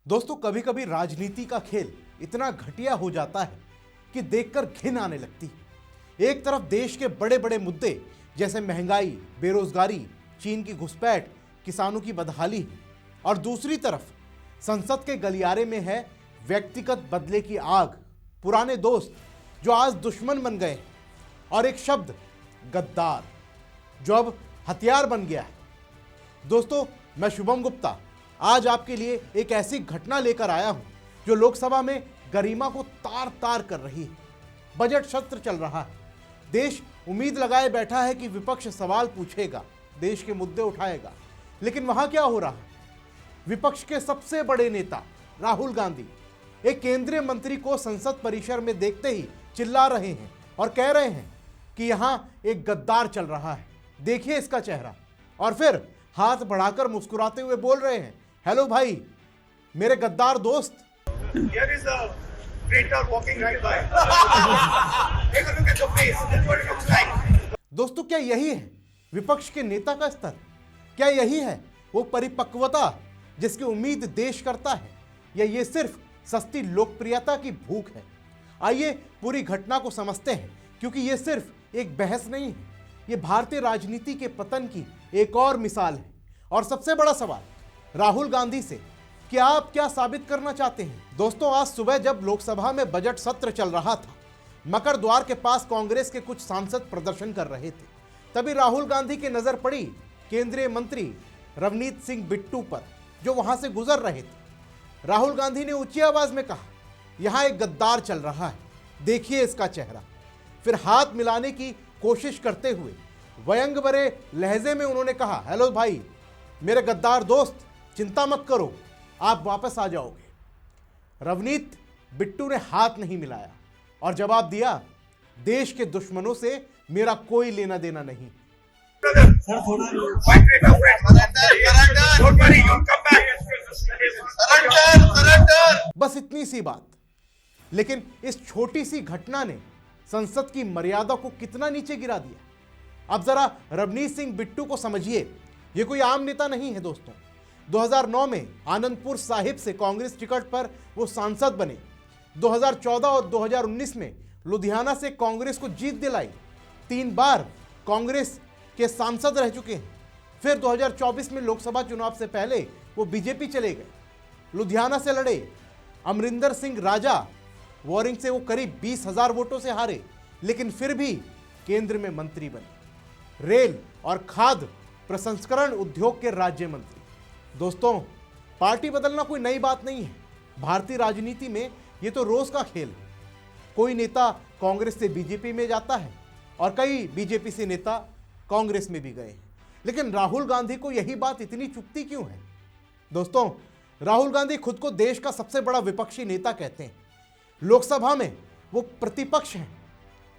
दोस्तों, कभी कभी राजनीति का खेल इतना घटिया हो जाता है कि देखकर घिन आने लगती है। एक तरफ देश के बड़े बड़े मुद्दे जैसे महंगाई, बेरोजगारी, चीन की घुसपैठ, किसानों की बदहाली है, और दूसरी तरफ संसद के गलियारे में है व्यक्तिगत बदले की आग, पुराने दोस्त जो आज दुश्मन बन गए, और एक शब्द गद्दार जो अब हथियार बन गया है। दोस्तों, मैं शुभम गुप्ता आज आपके लिए एक ऐसी घटना लेकर आया हूं जो लोकसभा में गरिमा को तार तार कर रही है। बजट सत्र चल रहा है। देश उम्मीद लगाए बैठा है कि विपक्ष सवाल पूछेगा, देश के मुद्दे उठाएगा, लेकिन वहां क्या हो रहा है? विपक्ष के सबसे बड़े नेता राहुल गांधी एक केंद्रीय मंत्री को संसद परिसर में देखते ही चिल्ला रहे हैं और कह रहे हैं कि यहां एक गद्दार चल रहा है, देखिए इसका चेहरा, और फिर हाथ बढ़ाकर मुस्कुराते हुए बोल रहे हैं, हेलो भाई, मेरे गद्दार दोस्त। Here is a traitor walking right by. Take a look at the face. That's what it looks like. दोस्तों, क्या यही है विपक्ष के नेता का स्तर? क्या यही है वो परिपक्वता जिसकी उम्मीद देश करता है, या ये सिर्फ सस्ती लोकप्रियता की भूख है? आइए पूरी घटना को समझते हैं, क्योंकि ये सिर्फ एक बहस नहीं है, ये भारतीय राजनीति के पतन की एक और मिसाल है। और सबसे बड़ा सवाल राहुल गांधी से, क्या आप क्या साबित करना चाहते हैं? दोस्तों, आज सुबह जब लोकसभा में बजट सत्र चल रहा था, मकर द्वार के पास कांग्रेस के कुछ सांसद प्रदर्शन कर रहे थे। तभी राहुल गांधी की नजर पड़ी केंद्रीय मंत्री रवनीत सिंह बिट्टू पर, जो वहां से गुजर रहे थे। राहुल गांधी ने ऊंची आवाज में कहा, यहां एक गद्दार चल रहा है, देखिए इसका चेहरा। फिर हाथ मिलाने की कोशिश करते हुए व्यंग भरे लहजे में उन्होंने कहा, हेलो भाई, मेरे गद्दार दोस्त, चिंता मत करो, आप वापस आ जाओगे। रवनीत बिट्टू ने हाथ नहीं मिलाया और जवाब दिया, देश के दुश्मनों से मेरा कोई लेना देना नहीं। My traitor friend. Don't worry, you'll come back. Surrender. बस इतनी सी बात, लेकिन इस छोटी सी घटना ने संसद की मर्यादा को कितना नीचे गिरा दिया। अब जरा रवनीत सिंह बिट्टू को समझिए, ये कोई आम नेता नहीं है दोस्तों। 2009 में आनंदपुर साहिब से कांग्रेस टिकट पर वो सांसद बने। 2014 और 2019 में लुधियाना से कांग्रेस को जीत दिलाई। 3 बार कांग्रेस के सांसद रह चुके हैं। फिर 2024 में लोकसभा चुनाव से पहले वो बीजेपी चले गए, लुधियाना से लड़े। अमरिंदर सिंह राजा वारिंग से वो करीब 20,000 वोटों से हारे, लेकिन फिर भी केंद्र में मंत्री बने, रेल और खाद्य प्रसंस्करण उद्योग के राज्य मंत्री। दोस्तों, पार्टी बदलना कोई नई बात नहीं है। भारतीय राजनीति में ये तो रोज का खेल है। कोई नेता कांग्रेस से बीजेपी में जाता है और कई बीजेपी से नेता कांग्रेस में भी गए हैं, लेकिन राहुल गांधी को यही बात इतनी चुभती क्यों है? दोस्तों, राहुल गांधी खुद को देश का सबसे बड़ा विपक्षी नेता कहते हैं। लोकसभा में वो प्रतिपक्ष हैं,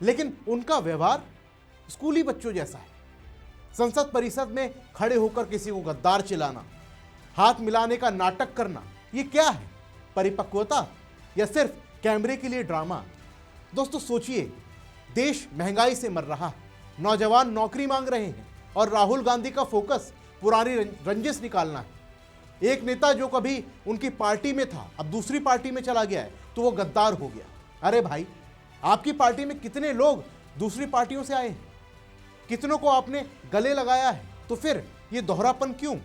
लेकिन उनका व्यवहार स्कूली बच्चों जैसा है। संसद परिसर में खड़े होकर किसी को गद्दार चिल्लाना, हाथ मिलाने का नाटक करना, ये क्या है? परिपक्वता या सिर्फ कैमरे के लिए ड्रामा? दोस्तों सोचिए, देश महंगाई से मर रहा है, नौजवान नौकरी मांग रहे हैं, और राहुल गांधी का फोकस पुरानी रंजिश निकालना है। एक नेता जो कभी उनकी पार्टी में था, अब दूसरी पार्टी में चला गया है, तो वो गद्दार हो गया। अरे भाई, आपकी पार्टी में कितने लोग दूसरी पार्टियों से आए हैं? कितनों को आपने गले लगाया है? तो फिर ये दोहरापन क्यों,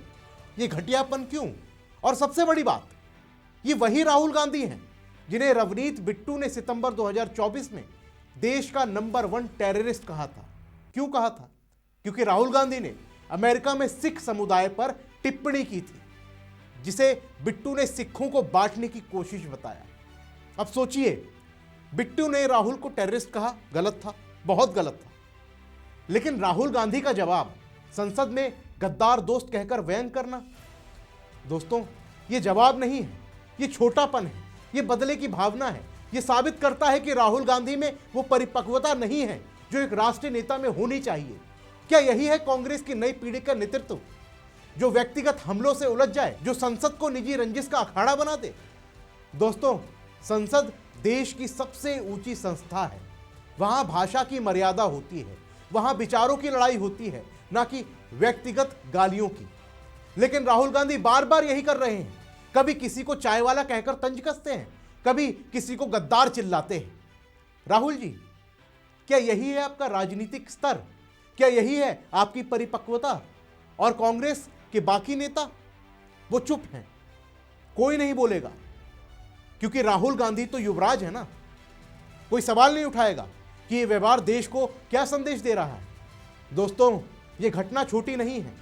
ये घटियापन क्यों? और सबसे बड़ी बात, ये वही राहुल गांधी हैं जिन्हें रवनीत बिट्टू ने सितंबर 2024 में देश का नंबर 1 टेररिस्ट कहा था। क्यों कहा था? क्योंकि राहुल गांधी ने अमेरिका में सिख समुदाय पर टिप्पणी की थी, जिसे बिट्टू ने सिखों को बांटने की कोशिश बताया। अब सोचिए, बिट्टू ने राहुल को टेररिस्ट कहा, गलत था, बहुत गलत था, लेकिन राहुल गांधी का जवाब संसद में गद्दार दोस्त कहकर व्यंग करना। दोस्तों, ये जवाब नहीं है, ये छोटापन है, ये बदले की भावना है। ये साबित करता है कि राहुल गांधी में वो परिपक्वता नहीं है जो एक राष्ट्रीय नेता में होनी चाहिए। क्या यही है कांग्रेस की नई पीढ़ी का नेतृत्व, जो व्यक्तिगत हमलों से उलझ जाए, जो संसद को निजी रंजिश का अखाड़ा बना दे? दोस्तों, संसद देश की सबसे ऊंची संस्था है। वहां भाषा की मर्यादा होती है, वहां विचारों की लड़ाई होती है, ना कि व्यक्तिगत गालियों की। लेकिन राहुल गांधी बार बार यही कर रहे हैं। कभी किसी को चाय वाला कहकर तंज कसते हैं, कभी किसी को गद्दार चिल्लाते हैं। राहुल जी, क्या यही है आपका राजनीतिक स्तर? क्या यही है आपकी परिपक्वता? और कांग्रेस के बाकी नेता वो चुप हैं, कोई नहीं बोलेगा, क्योंकि राहुल गांधी तो युवराज है ना। कोई सवाल नहीं उठाएगा कि यह व्यवहार देश को क्या संदेश दे रहा है। दोस्तों, यह घटना छोटी नहीं है,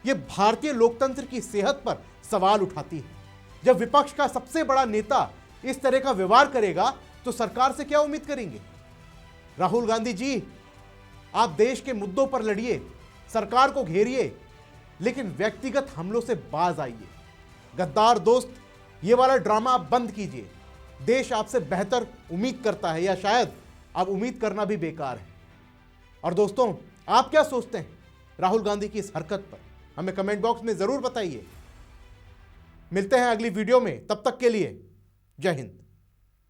यह भारतीय लोकतंत्र की सेहत पर सवाल उठाती है। जब विपक्ष का सबसे बड़ा नेता इस तरह का व्यवहार करेगा तो सरकार से क्या उम्मीद करेंगे? राहुल गांधी जी, आप देश के मुद्दों पर लड़िए, सरकार को घेरिए, लेकिन व्यक्तिगत हमलों से बाज आइए। गद्दार दोस्त, ये वाला ड्रामा आप बंद कीजिए। देश आपसे बेहतर उम्मीद करता है, या शायद अब उम्मीद करना भी बेकार है। और दोस्तों, आप क्या सोचते हैं राहुल गांधी की इस हरकत पर? हमें कमेंट बॉक्स में जरूर बताइए। मिलते हैं अगली वीडियो में, तब तक के लिए जय हिंद।